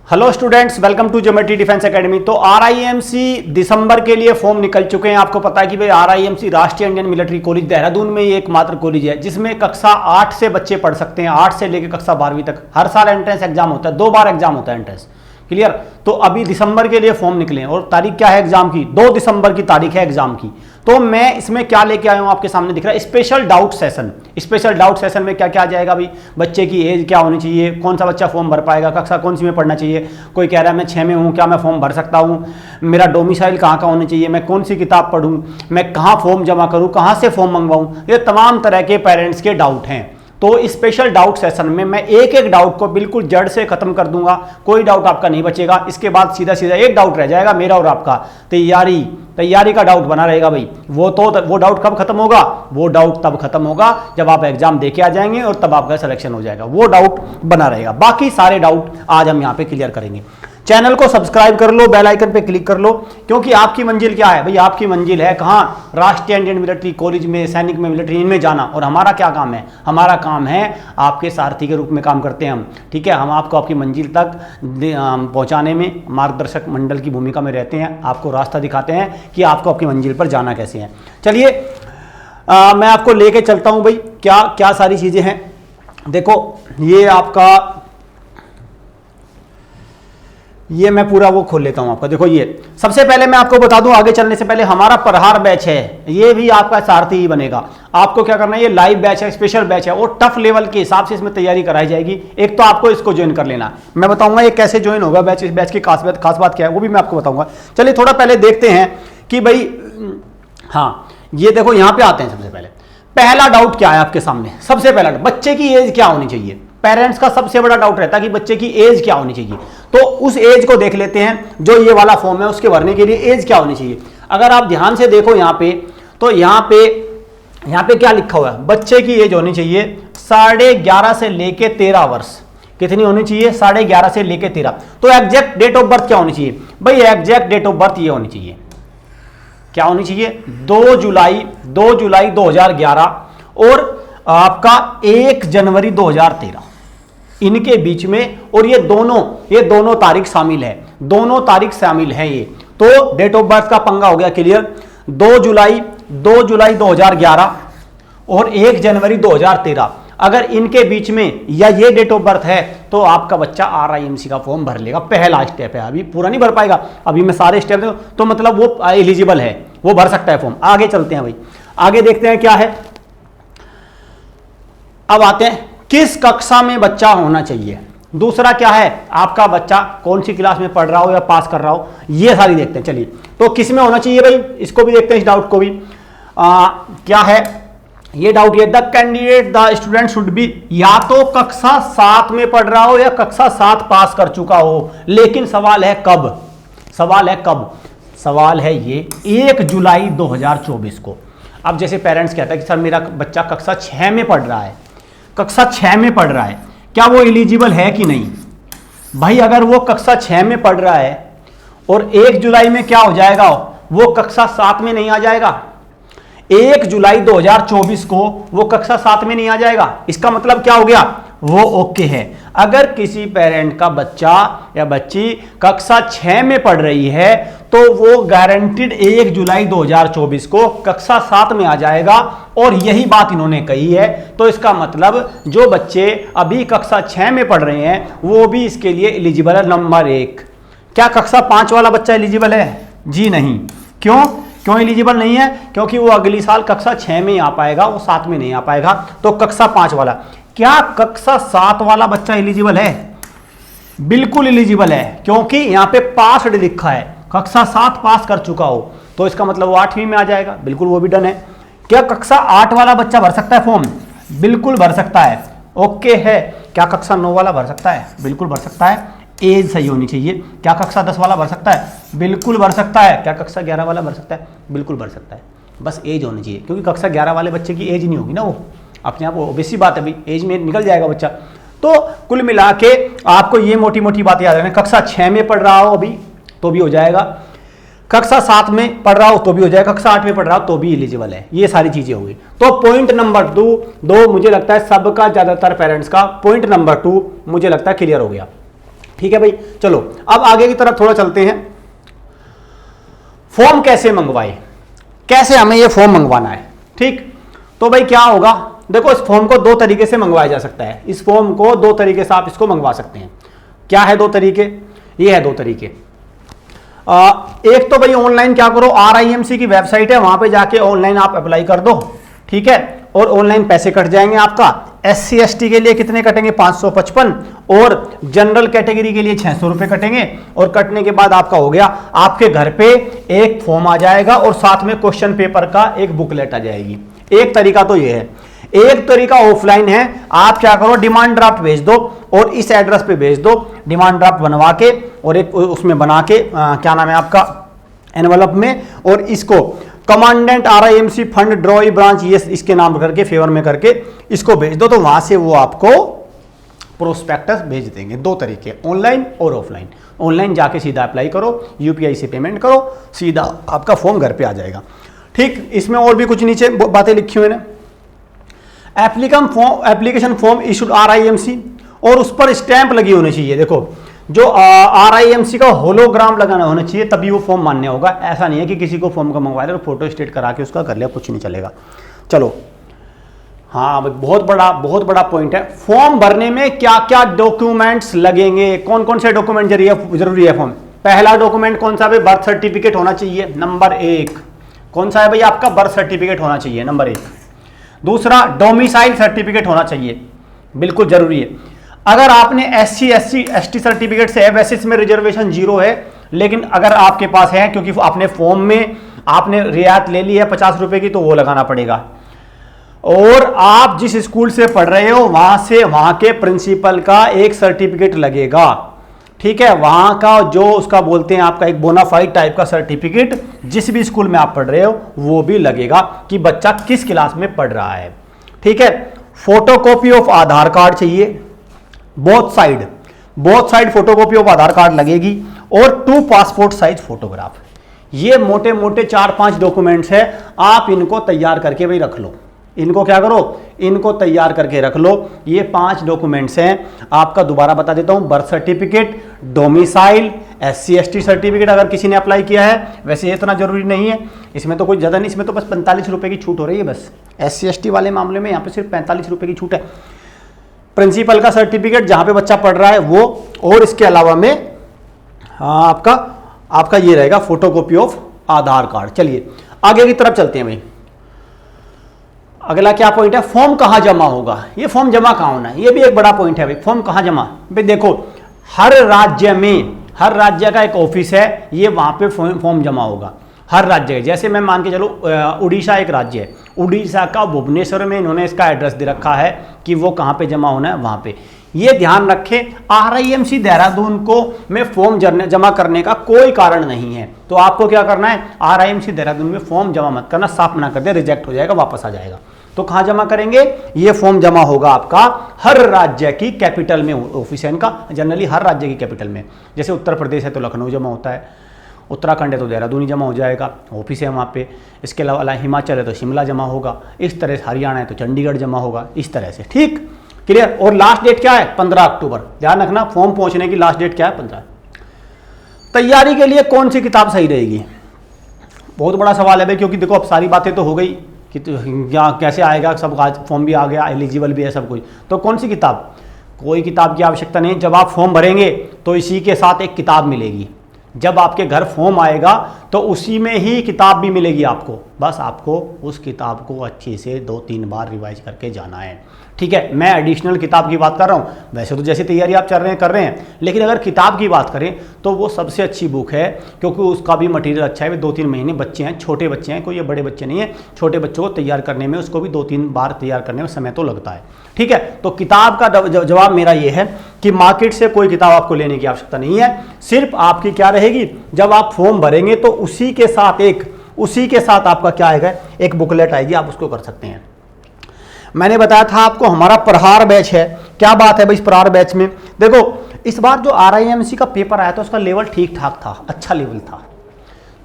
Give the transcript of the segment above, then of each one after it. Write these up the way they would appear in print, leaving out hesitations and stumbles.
Hello students, welcome to geometry defence academy. तो RIMC दिसंबर के लिए फॉर्म निकल चुके हैं। आपको पता है कि भाई आरआईएमसी राष्ट्रीय इंडियन मिलिट्री कॉलेज देहरादून में ये एकमात्र कॉलेज है जिसमें कक्षा 8 से बच्चे पढ़ सकते हैं। 8 से लेकर कक्षा 12वीं तक हर साल एंट्रेंस एग्जाम होता है, 2 बार एग्जाम होता है एंट्रेंस। क्लियर। तो अभी दिसंबर के लिए फॉर्म निकले हैं और तारीख क्या है एग्जाम की, 2 दिसंबर की तारीख है एग्जाम की। तो मैं इसमें क्या लेके आया हूं आपके सामने दिख रहा है, special doubt session. Special doubt session में क्या क्या आ जाएगा भाई, बच्चे की एज क्या होनी चाहिए, कौन सा बच्चा फॉर्म भर पाएगा, कक्षा कौन सी में पढ़ना चाहिए, कोई कह रहा है मैं 6 में हूं, क्या मैं फॉर्म भर सकता हूं, मेरा डोमिसाइल कहाँ का होना चाहिए, मैं कौन सी किताब पढ़ूं, मैं कहाँ फॉर्म जमा करूं, कहाँ से फॉर्म मंगवाऊं, ये तमाम तरह के पेरेंट्स के डाउट हैं। तो स्पेशल डाउट सेशन में मैं एक एक डाउट को बिल्कुल जड़ से खत्म कर दूंगा, कोई डाउट आपका नहीं बचेगा। इसके बाद सीधा सीधा एक डाउट रह जाएगा मेरा और आपका, तैयारी का डाउट बना रहेगा भाई। वो डाउट कब खत्म होगा, वो डाउट तब खत्म होगा जब आप एग्जाम देके आ जाएंगे और तब आपका सिलेक्शन हो जाएगा, वो डाउट बना रहेगा। बाकी सारे डाउट आज हम यहाँ पे क्लियर करेंगे। चैनल को सब्सक्राइब कर लो, बेल आइकन पे क्लिक कर लो, क्योंकि आपकी मंजिल क्या है भाई, आपकी मंजिल है कहाँ, राष्ट्रीय इंडियन मिलिट्री कॉलेज में, सैनिक में, मिलिट्री इनमें जाना। और हमारा क्या काम है, हमारा काम है आपके सारथी के रूप में काम करते हैं हम। ठीक है, हम आपको आपकी मंजिल तक पहुंचाने में मार्गदर्शक मंडल की भूमिका में रहते हैं, आपको रास्ता दिखाते हैं कि आपको आपकी मंजिल पर जाना कैसे है। चलिए मैं आपको लेके चलता हूं भाई, क्या क्या सारी चीजें हैं। देखो ये आपका, ये मैं पूरा वो खोल लेता हूं आपका। देखो ये सबसे पहले मैं आपको बता दूं, आगे चलने से पहले हमारा प्रहार बैच है, ये भी आपका सारथी ही बनेगा। आपको क्या करना है, ये लाइव बैच है, स्पेशल बैच है और टफ लेवल के हिसाब से इसमें तैयारी कराई जाएगी। एक तो आपको इसको ज्वाइन कर लेना, मैं बताऊंगा ये कैसे ज्वाइन होगा बैच, इस बैच की खास बात क्या है वो भी मैं आपको बताऊंगा। चलिए थोड़ा पहले देखते हैं कि भाई, हाँ ये देखो यहाँ पे आते हैं। सबसे पहले पहला डाउट क्या है आपके सामने, सबसे पहला बच्चे की एज क्या होनी चाहिए। पेरेंट्स का सबसे बड़ा डाउट रहता है कि बच्चे की एज क्या होनी चाहिए। तो उस एज को देख लेते हैं, जो ये वाला फॉर्म है उसके भरने के लिए एज क्या होनी चाहिए। अगर आप ध्यान से देखो यहाँ पे, तो यहाँ पे क्या लिखा हुआ है, बच्चे की एज होनी चाहिए 11.5 से लेके 13 वर्ष। कितनी होनी चाहिए, 11.5 से लेके 13। तो एग्जैक्ट डेट ऑफ बर्थ क्या होनी चाहिए भाई, एग्जैक्ट डेट ऑफ बर्थ ये होनी चाहिए, क्या होनी चाहिए, 2 जुलाई 2011 और आपका 1 जनवरी 2013, इनके बीच में। और ये दोनों तारीख शामिल है, दोनों तारीख शामिल है ये। तो डेट ऑफ बर्थ का पंगा हो गया क्लियर। 2 जुलाई 2011 और 1 जनवरी 2013, अगर इनके बीच में या ये डेट ऑफ बर्थ है तो आपका बच्चा आरआईएमसी का फॉर्म भर लेगा। पहला स्टेप है, अभी पूरा नहीं भर पाएगा, अभी मैं सारे स्टेप दूं तो मतलब वो एलिजिबल है, वो भर सकता है फॉर्म। आगे चलते हैं भाई, आगे देखते हैं क्या है। अब आते हैं किस कक्षा में बच्चा होना चाहिए। दूसरा क्या है, आपका बच्चा कौन सी क्लास में पढ़ रहा हो या पास कर रहा हो, ये सारी देखते हैं। चलिए तो किस में होना चाहिए भाई, इसको भी देखते हैं, इस डाउट को भी। क्या है ये डाउट, ये the candidate the student should be, या तो कक्षा 7 में पढ़ रहा हो या कक्षा 7 पास कर चुका हो। लेकिन सवाल है कब, सवाल है ये 1 जुलाई 2024 को। अब जैसे पेरेंट्स कहता है कि सर मेरा बच्चा कक्षा 6 में पढ़ रहा है, कक्षा 6 में पढ़ रहा है, क्या वो एलिजिबल है कि नहीं। भाई अगर वो कक्षा 6 में पढ़ रहा है और 1 जुलाई में क्या हो जाएगा, वो कक्षा 7 में नहीं आ जाएगा। 1 जुलाई 2024 को वो कक्षा 7 में नहीं आ जाएगा। इसका मतलब क्या हो गया, वो ओके है। अगर किसी पेरेंट का बच्चा या बच्ची कक्षा 6 में पढ़ रही है तो वो गारंटीड 1 जुलाई 2024 को कक्षा 7 में आ जाएगा, और यही बात इन्होंने कही है। तो इसका मतलब जो बच्चे अभी कक्षा 6 में पढ़ रहे हैं वो भी इसके लिए एलिजिबल है। नंबर 1, क्या कक्षा 5 वाला बच्चा एलिजिबल है, जी नहीं। क्यों एलिजिबल नहीं है, क्योंकि वो अगली साल कक्षा 6 में ही आ पाएगा, वो 7 में नहीं आ पाएगा। तो कक्षा 5 वाला, क्या कक्षा 7 वाला बच्चा एलिजिबल है, बिल्कुल एलिजिबल है, क्योंकि यहां पे पास्ड लिखा है, कक्षा 7 पास कर चुका हो, तो इसका मतलब वो 8वीं में आ जाएगा, बिल्कुल वो भी डन है। क्या कक्षा 8 वाला बच्चा भर सकता है फॉर्म, बिल्कुल भर सकता है, ओके है। क्या कक्षा 9 वाला भर सकता है, बिल्कुल भर सकता है, एज सही होनी चाहिए। क्या कक्षा 10 वाला भर सकता है, बिल्कुल भर सकता है। क्या कक्षा 11 वाला भर सकता है, बिल्कुल भर सकता है, बस एज होनी चाहिए, क्योंकि कक्षा 11 वाले बच्चे की एज नहीं होगी ना, वो अपने आप ओबीसी बात है भाई, एज में निकल जाएगा बच्चा। तो कुल मिला के आपको ये मोटी मोटी बात याद रखना, कक्षा 6 में पढ़ रहा हो अभी तो भी हो जाएगा, कक्षा 7 में पढ़ रहा हो तो भी हो जाएगा, कक्षा 8 में पढ़ रहा हो तो भी एलिजिबल है। ये सारी चीजें होगी। तो पॉइंट नंबर 2 मुझे लगता है सबका ज्यादातर पेरेंट्स का पॉइंट नंबर 2 मुझे लगता है क्लियर हो गया। ठीक है भाई। चलो अब आगे की तरफ थोड़ा चलते हैं। फॉर्म कैसे मंगवाए, कैसे हमें ये फॉर्म मंगवाना है। ठीक, तो भाई क्या होगा, देखो इस फॉर्म को दो तरीके से मंगवाया जा सकता है। इस फॉर्म को दो तरीके से आप इसको मंगवा सकते हैं। क्या है दो तरीके, ये है दो तरीके। एक तो भाई ऑनलाइन क्या करो, RIMC की वेबसाइट है, वहां पे जाके ऑनलाइन आप अप्लाई कर दो, ठीक है, और ऑनलाइन पैसे कट जाएंगे आपका। SC ST के लिए कितने कटेंगे, 555, और जनरल कैटेगरी के लिए 600 रुपए कटेंगे। और कटने के बाद आपका हो गया, आपके घर पे एक फॉर्म आ जाएगा और साथ में क्वेश्चन पेपर का एक बुकलेट आ जाएगी। एक तरीका तो ये है। एक तरीका ऑफलाइन है, आप क्या करो, डिमांड ड्राफ्ट भेज दो और इस एड्रेस पे भेज दो, डिमांड ड्राफ्ट बनवा के और एक उसमें बना के क्या नाम है आपका, एनवलप में, और इसको कमांडेंट RIMC फंड ड्रॉई ब्रांच, ये इसके नाम करके फेवर में करके इसको भेज दो, तो वहां से वो आपको प्रोस्पेक्टस भेज देंगे। दो तरीके, ऑनलाइन और ऑफलाइन। ऑनलाइन जाके सीधा अप्लाई करो, UPI से पेमेंट करो, सीधा आपका फॉर्म घर पे आ जाएगा। ठीक, इसमें और भी कुछ नीचे बातें लिखी हुई है। एप्लीकेशन फॉर्म इशूड RIMC, और उस पर स्टैंप लगी होनी चाहिए। देखो जो RIMC का होलोग्राम लगाना होना चाहिए, तभी वो फॉर्म मान्य होगा। ऐसा नहीं है कि किसी को फॉर्म का मंगवा ले और फोटो स्टेट करा के उसका कर लिया, कुछ नहीं चलेगा। चलो हाँ, बहुत बड़ा पॉइंट है। फॉर्म भरने में क्या क्या डॉक्यूमेंट्स लगेंगे, कौन कौन से डॉक्यूमेंट जरूरी है फॉर्म। पहला डॉक्यूमेंट कौन सा है, बर्थ सर्टिफिकेट होना चाहिए, नंबर 1। कौन सा है भाई, आपका बर्थ सर्टिफिकेट होना चाहिए, नंबर 1। दूसरा, डोमिसाइल सर्टिफिकेट होना चाहिए, बिल्कुल जरूरी है। अगर आपने SC SC ST सर्टिफिकेट से है, वैसे इसमें रिजर्वेशन 0 है, लेकिन अगर आपके पास है, क्योंकि आपने फॉर्म में आपने रियायत ले ली है 50 रुपए की, तो वो लगाना पड़ेगा। और आप जिस स्कूल से पढ़ रहे हो वहां से वहां के प्रिंसिपल का एक सर्टिफिकेट लगेगा, ठीक है, वहां का जो उसका बोलते हैं आपका एक बोनाफाइड टाइप का सर्टिफिकेट, जिस भी स्कूल में आप पढ़ रहे हो वो भी लगेगा कि बच्चा किस क्लास में पढ़ रहा है। ठीक है, फोटोकॉपी ऑफ आधार कार्ड चाहिए, both side photocopy of Aadhaar card लगेगी, और 2 पासपोर्ट साइज फोटोग्राफ। ये मोटे मोटे 4-5 डॉक्यूमेंट्स है, आप इनको तैयार करके भाई रख लो। इनको क्या करो, इनको तैयार करके रख लो। ये 5 डॉक्यूमेंट्स हैं, आपका दोबारा बता देता हूं, birth certificate, domicile, SC ST certificate अगर किसी ने अप्लाई किया है, वैसे ये इतना जरूरी नहीं है, इसमें तो कोई ज़्यादा नहीं, इसमें तो बस 45 रुपये की छूट हो रही है बस। SC ST वाले मामले में यहाँ पे सिर्फ 45 रुपये की छूट है। प्रिंसिपल का सर्टिफिकेट जहाँ पे बच्चा पढ़ रहा है वो, और इसके अलावा में आपका ये रहेगा फोटोकॉपी ऑफ आधार कार्ड। चलिए आगे की तरफ चलते हैं भाई। अगला क्या पॉइंट है, फॉर्म कहाँ जमा होगा। ये फॉर्म जमा कहाँ होना है, ये भी एक बड़ा पॉइंट है भाई। फॉर्म कहाँ जमा, भाई देखो हर राज्य का एक ऑफिस है, ये वहां पे फॉर्म जमा होगा हर राज्य के। जैसे मैं मान के चलो उड़ीसा एक राज्य है, उड़ीसा का भुवनेश्वर में इन्होंने इसका एड्रेस दे रखा है कि वो कहाँ पे जमा होना है, वहां पे। ये ध्यान रखें, RIMC देहरादून को में फॉर्म जमा करने का कोई कारण नहीं है, तो आपको क्या करना है, RIMC देहरादून में फॉर्म जमा मत करना, साफ मना कर दे, रिजेक्ट हो जाएगा, वापस आ जाएगा। तो कहाँ जमा करेंगे, ये फॉर्म जमा होगा आपका हर राज्य की कैपिटल में, ऑफिस है इनका जनरली हर राज्य की कैपिटल में। जैसे उत्तर प्रदेश है तो लखनऊ जमा होता है, उत्तराखंड है तो देहरादून ही जमा हो जाएगा, ऑफिस है वहाँ पे। इसके अलावा हिमाचल है तो शिमला जमा होगा, इस तरह से हरियाणा है तो चंडीगढ़ जमा होगा, इस तरह से। ठीक, क्लियर। और लास्ट डेट क्या है, 15 अक्टूबर। ध्यान रखना, फॉर्म पहुंचने की लास्ट डेट क्या है, 15। तैयारी के लिए कौन सी किताब सही रहेगी, बहुत बड़ा सवाल है भाई, क्योंकि देखो अब सारी बातें तो हो गई कि क्या कैसे आएगा, सब फॉर्म भी आ गया, एलिजिबल भी है सब कुछ, तो कौन सी किताब, कोई किताब की आवश्यकता नहीं। जब आप फॉर्म भरेंगे तो इसी के साथ एक किताब मिलेगी, जब आपके घर फॉर्म आएगा तो उसी में ही किताब भी मिलेगी आपको, बस आपको उस किताब को अच्छे से 2-3 बार रिवाइज करके जाना है। ठीक है, मैं एडिशनल किताब की बात कर रहा हूँ, वैसे तो जैसी तैयारी आप कर रहे हैं, लेकिन अगर किताब की बात करें तो वो सबसे अच्छी बुक है, क्योंकि उसका भी मटेरियल अच्छा है। 2-3 महीने, बच्चे हैं, छोटे बच्चे हैं, कोई ये बड़े बच्चे नहीं है, छोटे बच्चों को तैयार करने में, उसको भी 2-3 बार तैयार करने में समय तो लगता है। ठीक है, तो किताब का जवाब मेरा ये है कि मार्केट से कोई किताब आपको लेने की आवश्यकता नहीं है, सिर्फ आपकी क्या रहेगी, जब आप फॉर्म भरेंगे तो उसी के साथ आपका क्या आएगा, एक बुकलेट आएगी, आप उसको कर सकते हैं। मैंने बताया था आपको हमारा प्रहार बैच है, क्या बात है भाई इस प्रहार बैच में, देखो इस बार जो RIMC का पेपर आया था उसका लेवल ठीक ठाक था, अच्छा लेवल था।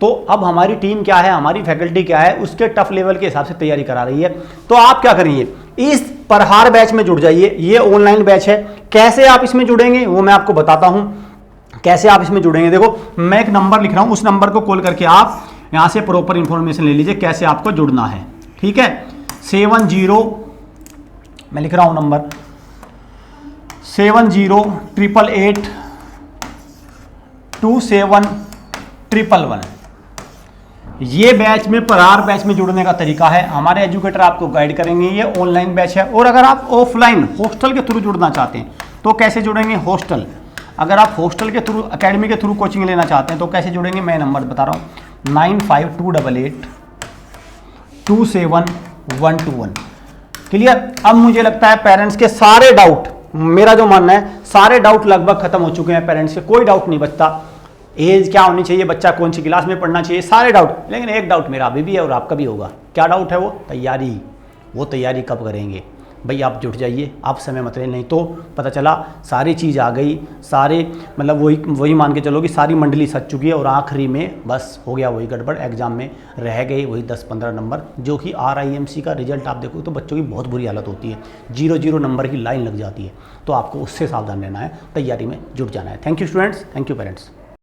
तो अब हमारी टीम क्या है, हमारी फैकल्टी क्या है, उसके टफ लेवल के हिसाब से तैयारी करा रही है। तो आप क्या करिए, इस प्रहार बैच में जुड़ जाइए, ये ऑनलाइन बैच है। कैसे आप इसमें जुड़ेंगे वो मैं आपको बताता हूं। कैसे आप इसमें जुड़ेंगे, देखो मैं एक नंबर लिख रहा हूं, उस नंबर को कॉल करके आप यहां से प्रॉपर इंफॉर्मेशन ले लीजिए कैसे आपको जुड़ना है। ठीक है, 70, मैं लिख रहा हूं नंबर 7088271111। ये बैच में परार बैच में जुड़ने का तरीका है, हमारे एजुकेटर आपको गाइड करेंगे। ये ऑनलाइन बैच है। और अगर आप ऑफलाइन हॉस्टल के थ्रू जुड़ना चाहते हैं तो कैसे जुड़ेंगे, हॉस्टल, अगर आप हॉस्टल के थ्रू एकेडमी के थ्रू कोचिंग लेना चाहते हैं तो कैसे जुड़ेंगे, मैं नंबर बता रहा हूँ 9528827121। क्लियर। अब मुझे लगता है पेरेंट्स के सारे डाउट, मेरा जो मानना है सारे डाउट लगभग खत्म हो चुके हैं। पेरेंट्स के कोई डाउट नहीं बचता, एज क्या होनी चाहिए, बच्चा कौन सी क्लास में पढ़ना चाहिए, सारे डाउट। लेकिन एक डाउट मेरा अभी भी है और आपका भी होगा। क्या डाउट है वो, तैयारी। वो तैयारी कब करेंगे भाई, आप जुट जाइए, आप समय मत लें, नहीं तो पता चला सारी चीज़ आ गई, सारे मतलब वही मान के चलो कि सारी मंडली सज चुकी है और आखिरी में बस हो गया वही गड़बड़, एग्जाम में रह गए वही 10-15 नंबर। जो कि RIMC का रिजल्ट आप देखो तो बच्चों की बहुत बुरी हालत होती है, 0-0 नंबर की लाइन लग जाती है। तो आपको उससे सावधान रहना है, तैयारी में जुट जाना है। Thank you students, thank you parents.